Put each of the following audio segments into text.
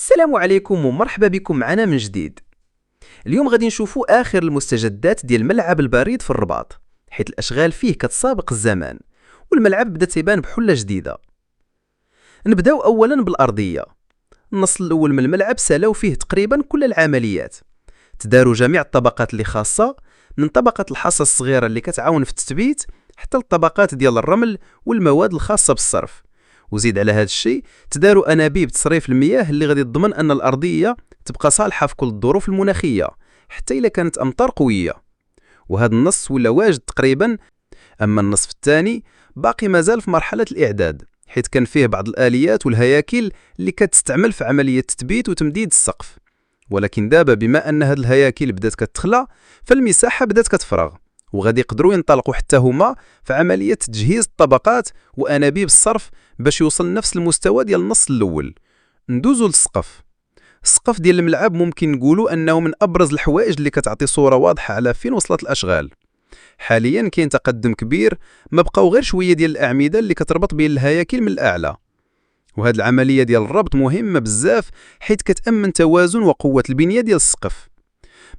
السلام عليكم ومرحبا بكم معنا من جديد. اليوم غادي نشوفوا آخر المستجدات ديال الملعب البريد في الرباط، حيث الأشغال فيه كتسابق الزمان والملعب بدات يبان بحلة جديدة. نبداو أولا بالأرضية. النص الأول من الملعب سالاو فيه تقريبا كل العمليات، تداروا جميع الطبقات اللي خاصة، من طبقة الحصى الصغيرة اللي كتعاون في التثبيت حتى الطبقات ديال الرمل والمواد الخاصة بالصرف. وزيد على هذا الشيء تداروا انابيب تصريف المياه اللي غادي تضمن ان الارضيه تبقى صالحه في كل الظروف المناخيه حتى الا كانت امطار قويه. وهذا النص ولا واجد تقريبا. اما النصف الثاني باقي مازال في مرحله الاعداد، حيث كان فيه بعض الاليات والهياكل اللي كتستعمل في عمليه تثبيت وتمديد السقف. ولكن دابا بما ان هذه الهياكل بدات كتخلع فالمساحه بدات كتفرغ، وغادي يقدروا ينطلقوا حتى هما في عمليه تجهيز الطبقات وانابيب الصرف باش يوصل لنفس المستوى ديال النص الاول. ندوزو للسقف. السقف ديال الملعب ممكن نقولوا انه من ابرز الحوائج اللي كتعطي صوره واضحه على فين وصلت الاشغال. حاليا كاين تقدم كبير، ما بقاو غير شويه ديال الاعمده اللي كتربط بين الهياكل من الاعلى. وهذه العمليه ديال الربط مهمه بزاف، حيث كتامن توازن وقوه البنيه ديال السقف.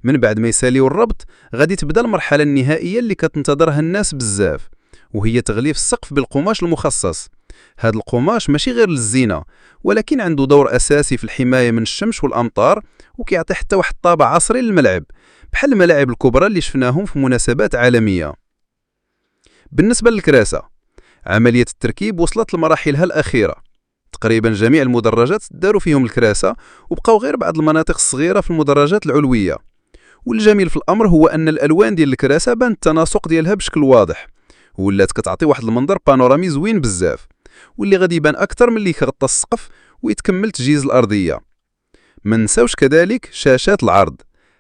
من بعد ما يساليو الربط غادي تبدا المرحله النهائيه اللي كتنتظرها الناس بزاف، وهي تغليف السقف بالقماش المخصص. هذا القماش ماشي غير للزينه، ولكن عنده دور اساسي في الحمايه من الشمس والامطار، وكيعطي حتى واحد الطابع عصري للملعب بحال الملاعب الكبرى اللي شفناهم في مناسبات عالميه. بالنسبه للكراسه، عمليه التركيب وصلت لمراحلها الاخيره. تقريبا جميع المدرجات داروا فيهم الكراسه، وبقاو غير بعض المناطق الصغيره في المدرجات العلويه. والجميل في الامر هو ان الالوان ديال الكراسه بان التناسق ديالها بشكل واضح، ولات كتعطي واحد المنظر بانورامي زوين بزاف، واللي غادي يبان اكثر من اللي كغطى السقف ويتكمل تجهيز الارضيه. ما نساوش كذلك شاشات العرض.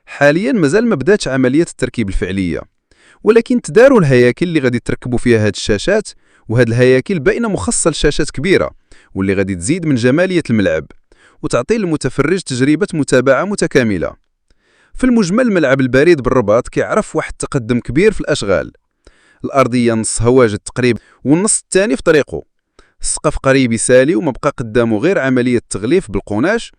حاليا مازال ما بداتش عمليه التركيب الفعليه، ولكن تداروا الهياكل اللي غادي تركبوا فيها هاد الشاشات، وهاد الهياكل باينه مخصصه لشاشات كبيره، واللي غادي تزيد من جماليه الملعب وتعطي للمتفرج تجربه متابعه متكامله. في المجمل الملعب البريد بالرباط كيعرف واحد التقدم كبير في الاشغال. الارضيه نصها واجد تقريبا والنص الثاني في طريقه. السقف قريب يسالي وما بقى قدامه غير عمليه تغليف بالقناش،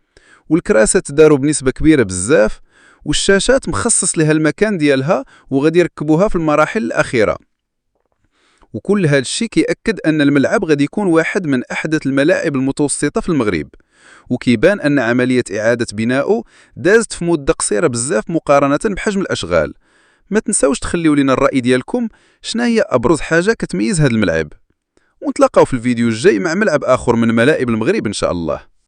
والكراسه تداروا بنسبه كبيره بزاف، والشاشات مخصص لها المكان ديالها وغادي يركبوها في المراحل الاخيره. وكل هذا الشيء كيأكد ان الملعب غادي يكون واحد من احدث الملاعب المتوسطه في المغرب، وكيبان ان عمليه اعاده بنائه دازت في مده قصيره بزاف مقارنه بحجم الاشغال. ما تنساوش تخليوا لنا الراي ديالكم، شنا هي ابرز حاجه كتميز هذا الملعب. ونتلاقاو في الفيديو الجاي مع ملعب اخر من ملاعب المغرب ان شاء الله.